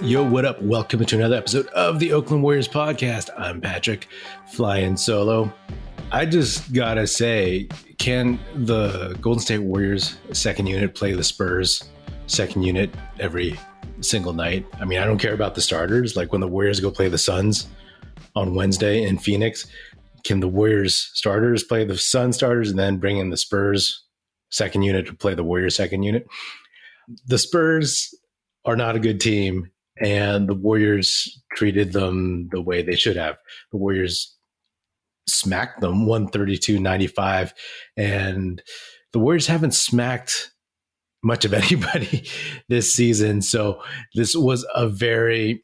Yo, what up? Welcome to another episode of the Oakland Warriors podcast. I'm Patrick, flying solo. I just gotta say, can the Golden State Warriors second unit play the Spurs second unit every single night? I mean, I don't care about the starters. Like when the Warriors go play the Suns on Wednesday in Phoenix, can the Warriors starters play the Sun starters and then bring in the Spurs second unit to play the Warriors second unit? The Spurs are not a good team, and the Warriors treated them the way they should have. The Warriors smacked them 132-95, and the Warriors haven't smacked much of anybody this season. So this was a very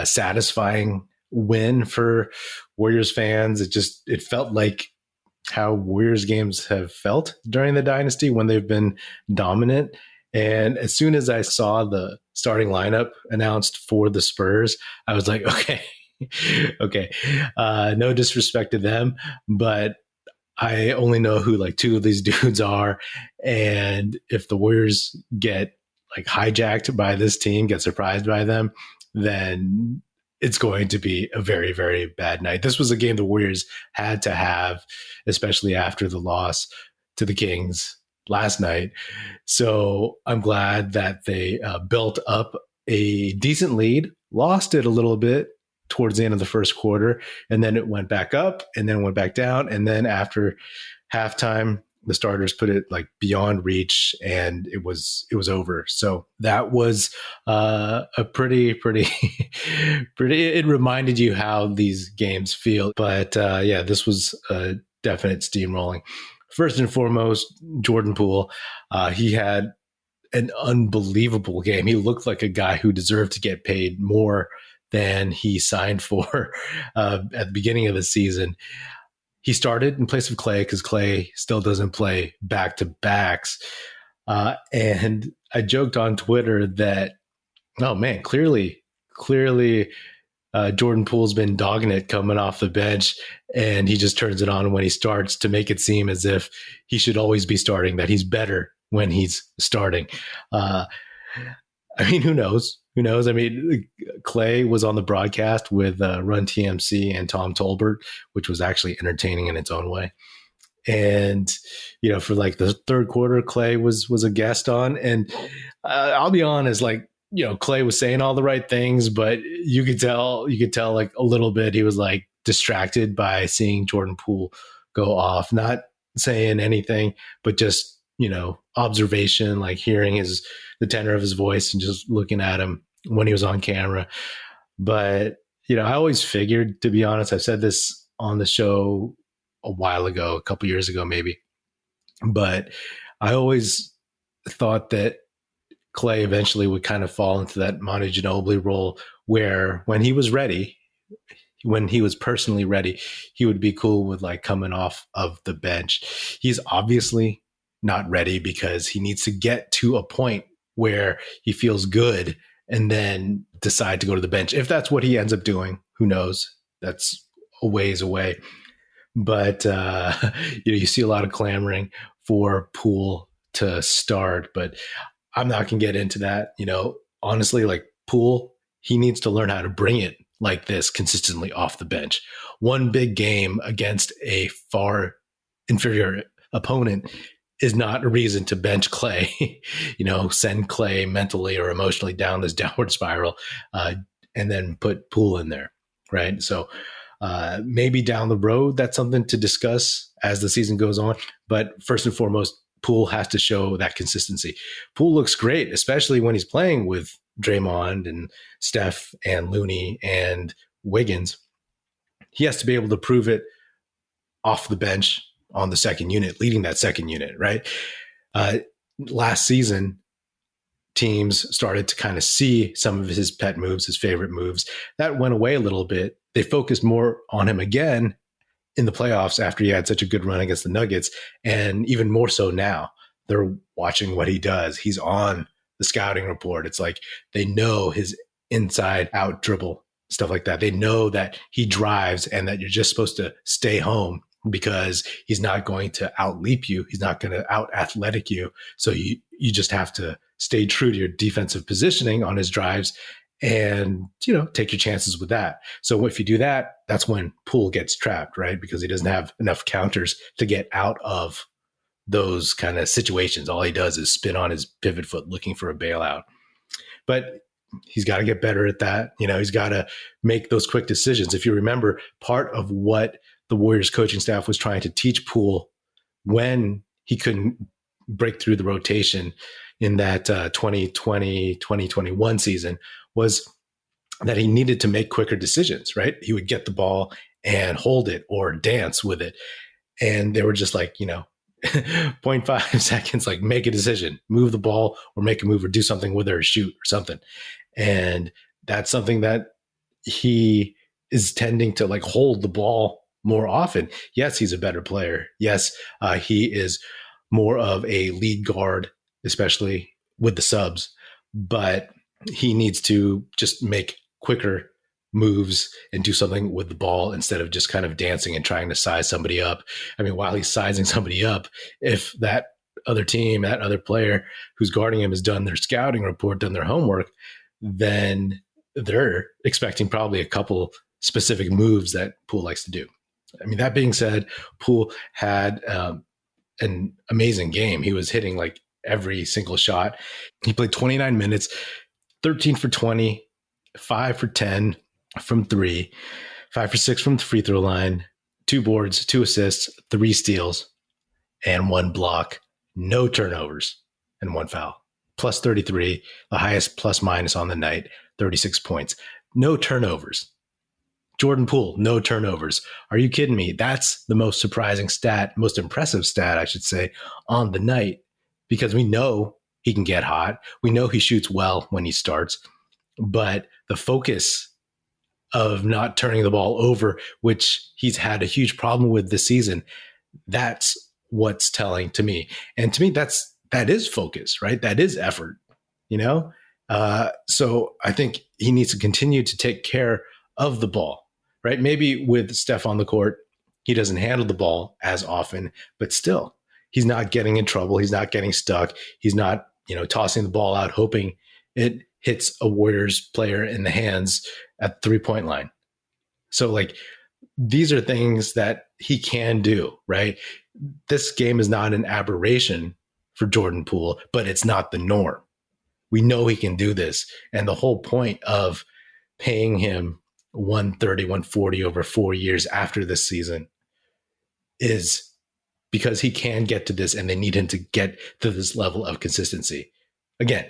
satisfying win for Warriors fans. It felt like how Warriors games have felt during the dynasty when they've been dominant. And as soon as I saw the starting lineup announced for the Spurs, I was like, okay. No disrespect to them, but I only know who like two of these dudes are. And if the Warriors get like hijacked by this team, get surprised by them, then it's going to be a very, very bad night. This was a game the Warriors had to have, especially after the loss to the Kings last night. So I'm glad that they built up a decent lead, lost it a little bit towards the end of the first quarter, and then it went back up and then went back down. And then after halftime, the starters put it like beyond reach and it was over. So that was a pretty, it reminded you how these games feel. But yeah, this was a definite steamrolling. First and foremost, Jordan Poole, he had an unbelievable game. He looked like a guy who deserved to get paid more than he signed for at the beginning of the season. He started in place of Clay because Clay still doesn't play back-to-backs. And I joked on Twitter that, oh man, clearly Jordan Poole's been dogging it coming off the bench, and he just turns it on when he starts to make it seem as if he should always be starting, that he's better when he's starting. I mean, who knows? I mean, Clay was on the broadcast with Run-TMC and Tom Tolbert, which was actually entertaining in its own way. And, you know, for like the third quarter, Clay was a guest on. And I'll be honest, like, you know, Clay was saying all the right things, but you could tell like a little bit he was like distracted by seeing Jordan Poole go off, not saying anything, but just, you know, observation, like hearing the tenor of his voice and just looking at him when he was on camera. But, you know, I always figured, to be honest, I've said this on the show a while ago, a couple years ago, maybe, but I always thought that Clay eventually would kind of fall into that Monty Ginobili role where when he was ready, when he was personally ready, he would be cool with like coming off of the bench. He's obviously not ready because he needs to get to a point where he feels good and then decide to go to the bench. If that's what he ends up doing, who knows? That's a ways away. But you know, you see a lot of clamoring for Poole to start, but I'm not going to get into that. You know, honestly, like Poole, he needs to learn how to bring it like this consistently off the bench. One big game against a far inferior opponent is not a reason to bench Clay, you know, send Clay mentally or emotionally down this downward spiral and then put Poole in there, right? So maybe down the road, that's something to discuss as the season goes on. But first and foremost, Poole has to show that consistency. Poole looks great, especially when he's playing with Draymond and Steph and Looney and Wiggins. He has to be able to prove it off the bench on the second unit, leading that second unit, right? Last season, teams started to kind of see some of his pet moves, his favorite moves. That went away a little bit. They focused more on him again in the playoffs after he had such a good run against the Nuggets, and even more so now. They're watching what he does. He's on the scouting report. It's like they know his inside out dribble, stuff like that. They know that he drives and that you're just supposed to stay home because he's not going to out-leap you. He's not going to out-athletic you. So you just have to stay true to your defensive positioning on his drives and, take your chances with that. So if you do that, that's when Poole gets trapped, right? Because he doesn't have enough counters to get out of those kind of situations. All he does is spin on his pivot foot looking for a bailout. But he's got to get better at that. He's got to make those quick decisions. If you remember, part of what the Warriors coaching staff was trying to teach Poole when he couldn't break through the rotation in that 2020, 2021 season was that he needed to make quicker decisions, right? He would get the ball and hold it or dance with it. And they were just like, 0.5 seconds, like make a decision, move the ball or make a move or do something with it or shoot or something. And that's something that he is tending to like hold the ball more often. Yes, he's a better player. Yes, he is more of a lead guard, especially with the subs, but he needs to just make quicker moves and do something with the ball instead of just kind of dancing and trying to size somebody up. I mean, while he's sizing somebody up, if that other team, that other player who's guarding him has done their scouting report, done their homework, then they're expecting probably a couple specific moves that Poole likes to do. I mean, that being said, Poole had an amazing game. He was hitting like every single shot. He played 29 minutes, 13 for 20, 5 for 10 from 3, 5 for 6 from the free throw line, 2 boards, 2 assists, 3 steals, and 1 block, no turnovers, and 1 foul. Plus 33, the highest plus minus on the night, 36 points. No turnovers. Jordan Poole, no turnovers. Are you kidding me? That's the most surprising stat, most impressive stat, I should say, on the night, because we know he can get hot. We know he shoots well when he starts, but the focus of not turning the ball over, which he's had a huge problem with this season, that's what's telling to me. And to me, that is focus, right? That is effort, So I think he needs to continue to take care of the ball, right? Maybe with Steph on the court, he doesn't handle the ball as often, but still, he's not getting in trouble. He's not getting stuck. He's not, tossing the ball out, hoping it hits a Warriors player in the hands at the 3-point line. So like, these are things that he can do, right? This game is not an aberration for Jordan Poole, but it's not the norm. We know he can do this. And the whole point of paying him 130, 140 over 4 years after this season is because he can get to this and they need him to get to this level of consistency. Again,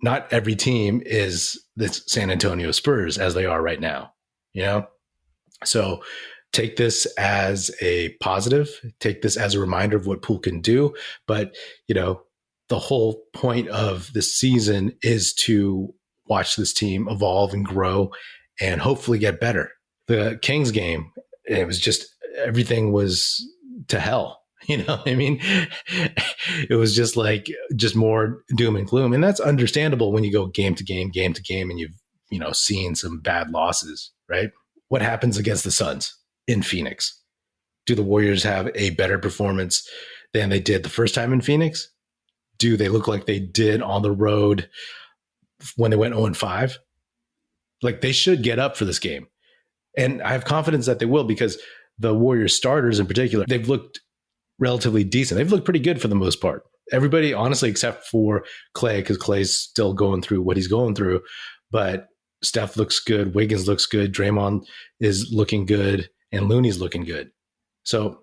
not every team is the San Antonio Spurs as they are right now, So take this as a positive, take this as a reminder of what Poole can do. But, the whole point of this season is to watch this team evolve and grow and hopefully get better. The Kings game, it was just, everything was to hell. I mean, it was just more doom and gloom. And that's understandable when you go game to game, and you've, seen some bad losses, right? What happens against the Suns in Phoenix? Do the Warriors have a better performance than they did the first time in Phoenix? Do they look like they did on the road when they went 0-5? Like, they should get up for this game. And I have confidence that they will, because the Warriors starters in particular, they've looked relatively decent. They've looked pretty good for the most part. Everybody, honestly, except for Clay, because Clay's still going through what he's going through. But Steph looks good. Wiggins looks good. Draymond is looking good. And Looney's looking good. So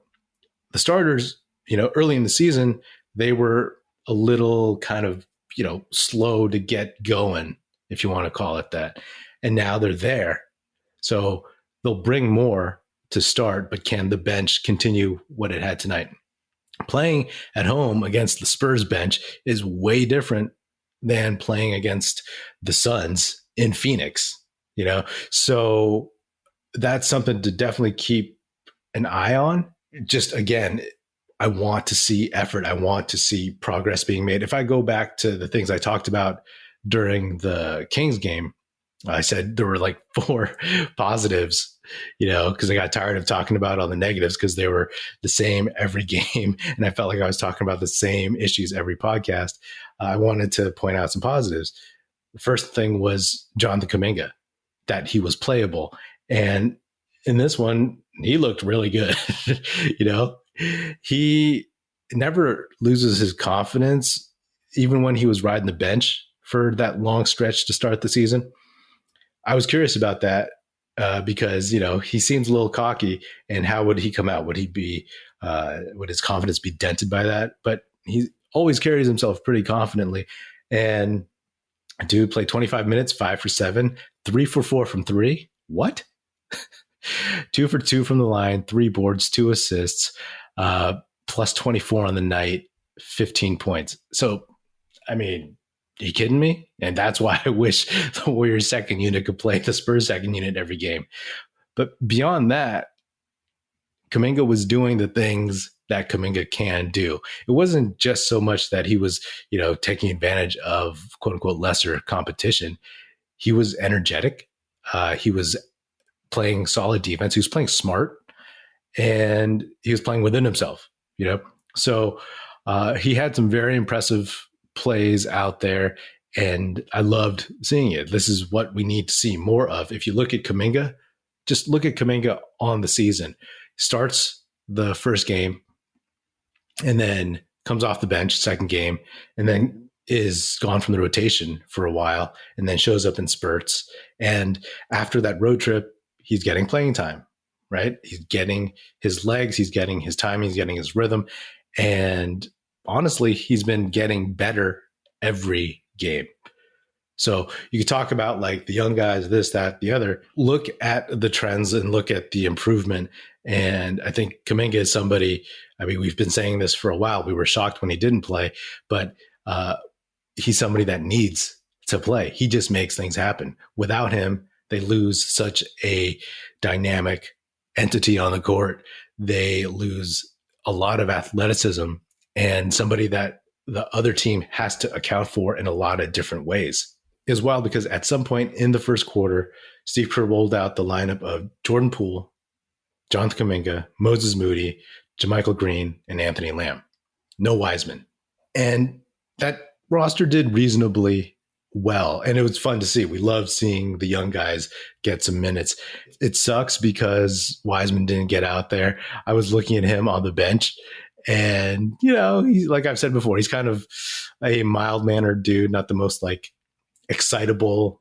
the starters, early in the season, they were a little kind of, slow to get going, if you want to call it that. And now they're there. So they'll bring more to start, but can the bench continue what it had tonight? Playing at home against the Spurs bench is way different than playing against the Suns in Phoenix, So that's something to definitely keep an eye on. Just, again, I want to see effort. I want to see progress being made. If I go back to the things I talked about during the Kings game, I said there were like 4 positives, because I got tired of talking about all the negatives because they were the same every game. And I felt like I was talking about the same issues every podcast. I wanted to point out some positives. The first thing was Jonathan Kuminga, that he was playable. And in this one, he looked really good. You know, he never loses his confidence, even when he was riding the bench for that long stretch to start the season. I was curious about that because, you know, he seems a little cocky, and how would he come out? Would he be, would his confidence be dented by that? But he always carries himself pretty confidently. And dude played 25 minutes, 5 for 7, 3 for 4 from 3. What? 2 for 2 from the line, 3 boards, 2 assists, plus 24 on the night, 15 points. So, I mean, are you kidding me? And that's why I wish the Warriors second unit could play the Spurs second unit every game. But beyond that, Kuminga was doing the things that Kuminga can do. It wasn't just so much that he was, you know, taking advantage of quote unquote lesser competition. He was energetic. He was playing solid defense. He was playing smart, and he was playing within himself, you know? So he had some very impressive plays out there, and I loved seeing it. This is what we need to see more of. If you look at Kuminga, just look at Kuminga on the season. Starts the first game and then comes off the bench second game, and then is gone from the rotation for a while, and then shows up in spurts. And after that road trip, he's getting playing time, right? He's getting his legs, he's getting his time, he's getting his rhythm. And honestly, he's been getting better every game. So you could talk about like the young guys, this, that, the other. Look at the trends and look at the improvement. And I think Kuminga is somebody, I mean, we've been saying this for a while. We were shocked when he didn't play, but he's somebody that needs to play. He just makes things happen. Without him, they lose such a dynamic entity on the court. They lose a lot of athleticism and somebody that the other team has to account for in a lot of different ways as well. Because at some point in the first quarter, Steve Kerr rolled out the lineup of Jordan Poole, Jonathan Kuminga, Moses Moody, JaMychal Green, and Anthony Lamb. No Wiseman. And that roster did reasonably well. And it was fun to see. We loved seeing the young guys get some minutes. It sucks because Wiseman didn't get out there. I was looking at him on the bench, and, you know, he's, like I've said before, he's kind of a mild-mannered dude, not the most like excitable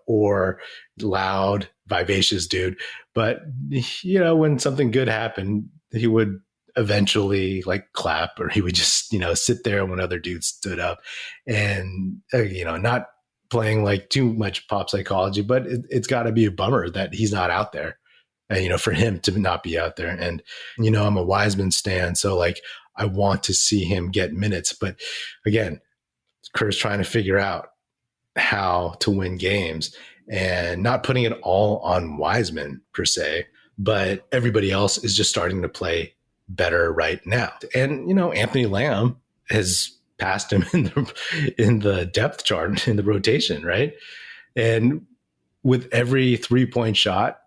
or loud, vivacious dude. But, you know, when something good happened, he would eventually like clap, or he would just, you know, sit there when other dudes stood up, and, you know, not playing like too much pop psychology, but it's got to be a bummer that he's not out there. You know, for him to not be out there. And, you know, I'm a Wiseman stan, so like I want to see him get minutes. But again, Kerr's trying to figure out how to win games, and not putting it all on Wiseman per se, but everybody else is just starting to play better right now. And, you know, Anthony Lamb has passed him in the depth chart in the rotation, right? And with every 3-point shot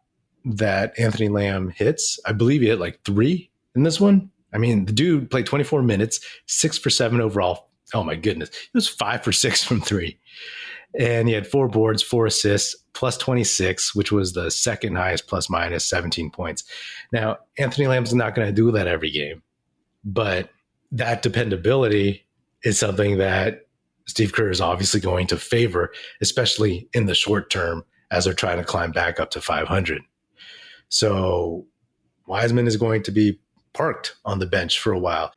that Anthony Lamb hits, I believe he hit like 3 in this one. I mean, the dude played 24 minutes, 6 for 7 overall. Oh my goodness. He was 5 for 6 from 3. And he had 4 boards, 4 assists, plus 26, which was the second highest plus minus 17 points. Now, Anthony Lamb's not going to do that every game, but that dependability is something that Steve Kerr is obviously going to favor, especially in the short term as they're trying to climb back up to 500. So Wiseman is going to be parked on the bench for a while.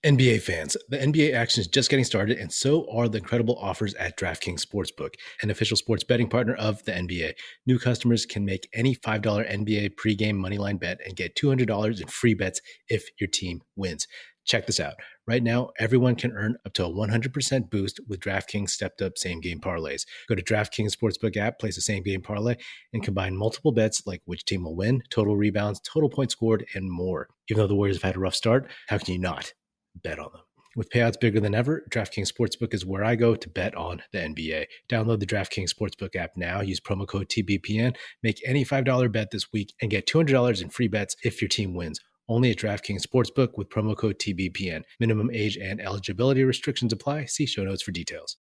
NBA fans, the NBA action is just getting started, and so are the incredible offers at DraftKings Sportsbook, an official sports betting partner of the NBA. New customers can make any $5 NBA pregame moneyline bet and get $200 in free bets if your team wins. Check this out. Right now, everyone can earn up to a 100% boost with DraftKings stepped-up same-game parlays. Go to DraftKings Sportsbook app, place a same-game parlay, and combine multiple bets like which team will win, total rebounds, total points scored, and more. Even though the Warriors have had a rough start, how can you not bet on them? With payouts bigger than ever, DraftKings Sportsbook is where I go to bet on the NBA. Download the DraftKings Sportsbook app now. Use promo code TBPN. Make any $5 bet this week and get $200 in free bets if your team wins. Only at DraftKings Sportsbook with promo code TBPN. Minimum age and eligibility restrictions apply. See show notes for details.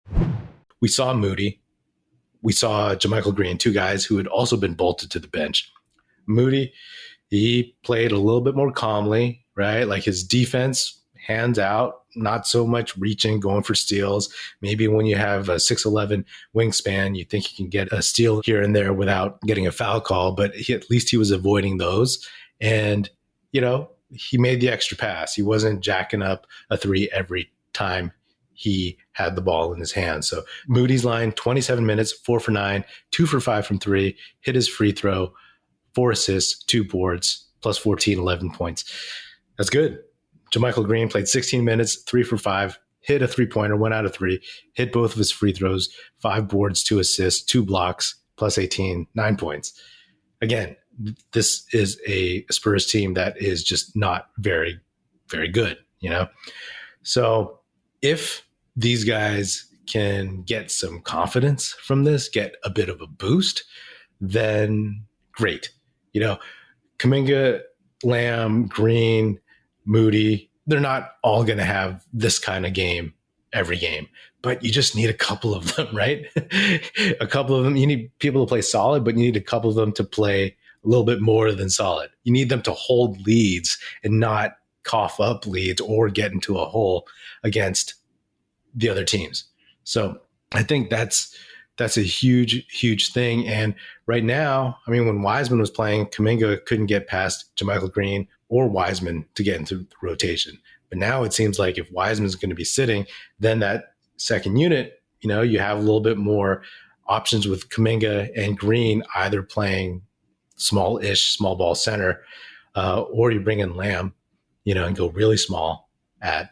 We saw Moody. We saw JaMychal Green, two guys who had also been bolted to the bench. Moody, he played a little bit more calmly, right? Like his defense, hands out, not so much reaching, going for steals. Maybe when you have a 6'11" wingspan, you think you can get a steal here and there without getting a foul call, but at least he was avoiding those. And, he made the extra pass. He wasn't jacking up a three every time he had the ball in his hands. So Moody's line, 27 minutes, 4 for 9, 2 for 5 from 3, hit his free throw, 4 assists, 2 boards, plus 14, 11 points. That's good. JaMychal Green played 16 minutes, 3 for 5, hit a three-pointer, 1 out of 3, hit both of his free throws, 5 boards, 2 assists, 2 blocks, plus 18, 9 points. Again, this is a Spurs team that is just not very, very good, So if these guys can get some confidence from this, get a bit of a boost, then great. Kuminga, Lamb, Green, Moody, they're not all going to have this kind of game every game, but you just need a couple of them, right? A couple of them. You need people to play solid, but you need a couple of them to play a little bit more than solid. You need them to hold leads and not cough up leads or get into a hole against the other teams. So I think that's a huge, huge thing. And right now, when Wiseman was playing, Kuminga couldn't get past JaMychal Green or Wiseman to get into the rotation. But now it seems like if Wiseman's going to be sitting, then that second unit, you have a little bit more options with Kuminga and Green either playing small ball center, or you bring in Lamb, and go really small at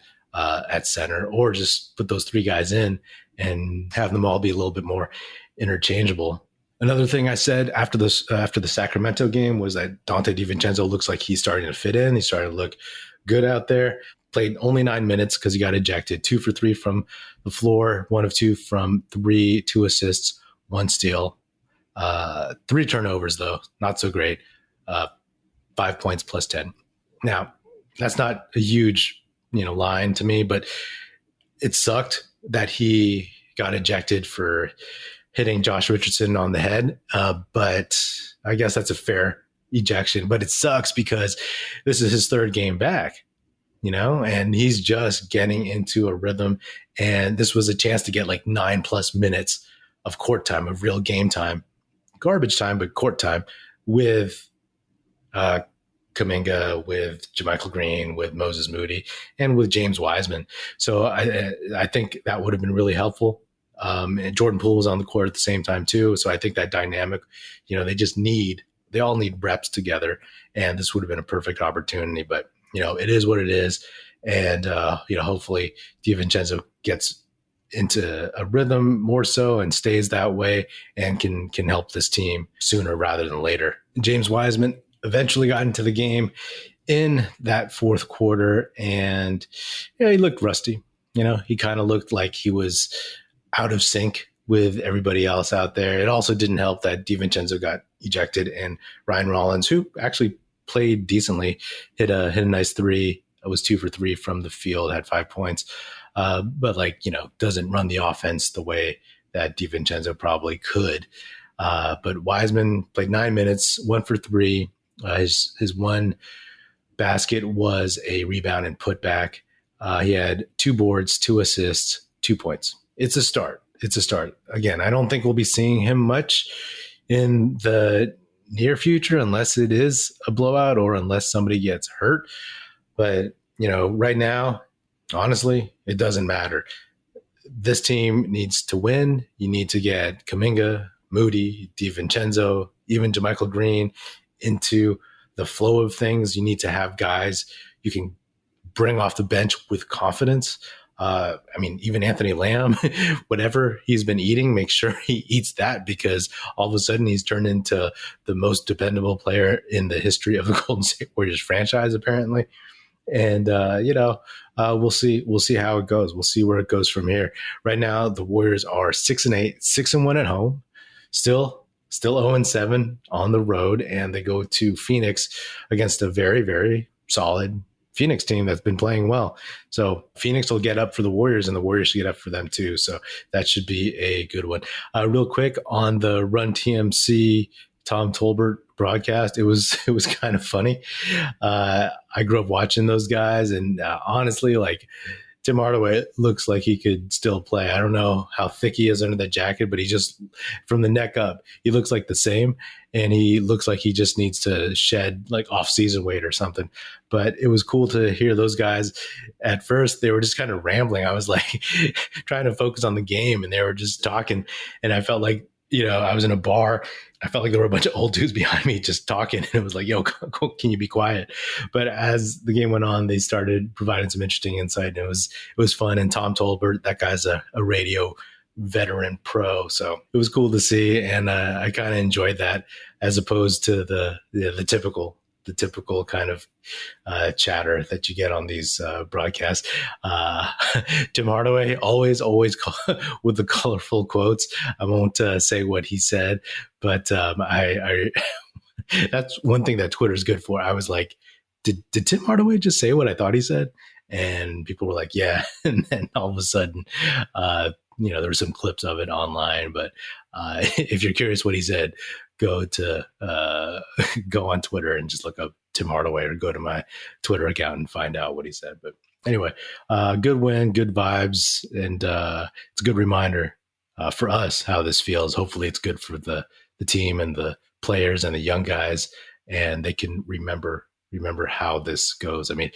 center, or just put those 3 guys in and have them all be a little bit more interchangeable. Another thing I said after the Sacramento game was that Donte DiVincenzo looks like he's starting to fit in. He's starting to look good out there. Played only 9 minutes because he got ejected. 2 for 3 from the floor, 1 of 2 from 3, 2 assists, 1 steal. 3 turnovers, though, not so great. 5 points plus 10. Now, that's not a huge, line to me, but it sucked that he got ejected for hitting Josh Richardson on the head. But I guess that's a fair ejection. But it sucks because this is his 3rd game back, and he's just getting into a rhythm. And this was a chance to get like 9+ minutes of court time, of real game time. Garbage time, but court time with Kuminga, with JaMychal Green, with Moses Moody, and with James Wiseman. So I think that would have been really helpful. And Jordan Poole was on the court at the same time too. So I think that dynamic, they all need reps together, and this would have been a perfect opportunity. But it is what it is, and hopefully DiVincenzo gets into a rhythm more so and stays that way and can help this team sooner rather than later. James Wiseman eventually got into the game in that 4th quarter, and he looked rusty. He kind of looked like he was out of sync with everybody else out there. It also didn't help that DiVincenzo got ejected, and Ryan Rollins, who actually played decently, hit a nice 3. It was 2 for 3 from the field, had 5 points. But doesn't run the offense the way that DiVincenzo probably could. But Wiseman played 9 minutes, 1 for 3. His 1 basket was a rebound and putback. He had 2 boards, 2 assists, 2 points. It's a start. Again, I don't think we'll be seeing him much in the near future unless it is a blowout or unless somebody gets hurt. But, right now, honestly, it doesn't matter. This team needs to win. You need to get Kuminga, Moody, DiVincenzo, even JaMychal Green into the flow of things. You need to have guys you can bring off the bench with confidence. Even Anthony Lamb, whatever he's been eating, make sure he eats that, because all of a sudden he's turned into the most dependable player in the history of the Golden State Warriors franchise, apparently. And, we'll see how it goes. We'll see where it goes from here. Right now, the Warriors are 6-8, 6-1 at home, still 0-7 on the road. And they go to Phoenix against a very, very solid Phoenix team that's been playing well. So Phoenix will get up for the Warriors, and the Warriors should get up for them too. So that should be a good one. Real quick on the Run-TMC Tom Tolbert broadcast, it was kind of funny. I grew up watching those guys, and honestly, like, Tim Hardaway looks like he could still play. I don't know how thick he is under that jacket, but he just, from the neck up, he looks like the same. And he looks like he just needs to shed like off-season weight or something. But it was cool to hear those guys. At first, they were just kind of rambling. I was like trying to focus on the game, and they were just talking. And I felt like, I was in a bar. I felt like there were a bunch of old dudes behind me just talking. And it was like, yo, can you be quiet? But as the game went on, they started providing some interesting insight. And it was fun. And Tom Tolbert, that guy's a radio veteran pro. So it was cool to see. And I kind of enjoyed that, as opposed to the typical kind of chatter that you get on these broadcasts. Tim Hardaway, always with the colorful quotes. I won't say what he said, but I that's one thing that Twitter is good for. I was like, did Tim Hardaway just say what I thought he said? And people were like, yeah. And then all of a sudden, there were some clips of it online. But if you're curious what he said, go on Twitter and just look up Tim Hardaway, or go to my Twitter account and find out what he said. But anyway, good win, good vibes. And it's a good reminder for us how this feels. Hopefully it's good for the team and the players and the young guys, and they can remember how this goes. I mean,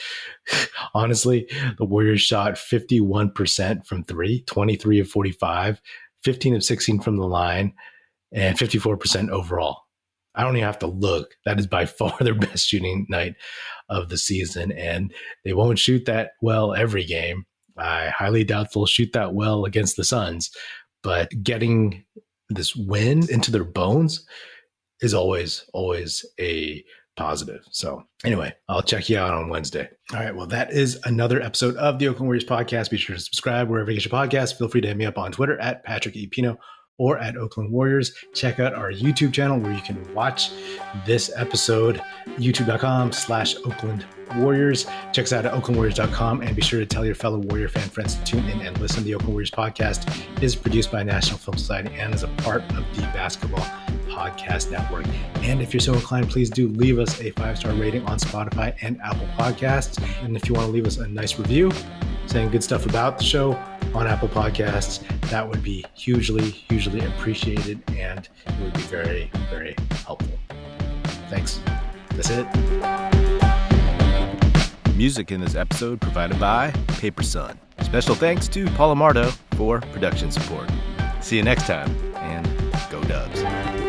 honestly, the Warriors shot 51% from three, 23 of 45, 15 of 16 from the line, and 54% overall. I don't even have to look. That is by far their best shooting night of the season, and they won't shoot that well every game. I highly doubt they'll shoot that well against the Suns, but getting this win into their bones is always a positive. So anyway, I'll check you out on Wednesday. All right. Well, that is another episode of the Oakland Warriors podcast. Be sure to subscribe wherever you get your podcast. Feel free to hit me up on Twitter at Patrick E. Pino or at Oakland Warriors. Check out our YouTube channel where you can watch this episode, youtube.com/Oakland Warriors. Check us out at oaklandwarriors.com, and be sure to tell your fellow Warrior fan friends to tune in and listen. The Oakland Warriors podcast is produced by National Film Society and is a part of the Basketball Podcast Network. And if you're so inclined, please do leave us a 5-star rating on Spotify and Apple Podcasts. And if you want to leave us a nice review saying good stuff about the show on Apple Podcasts, that would be hugely appreciated, and it would be very, very helpful. Thanks. That's it. Music in this episode provided by Paper Sun. Special thanks to Paul Amardo for production support. See you next time, and go Dubs.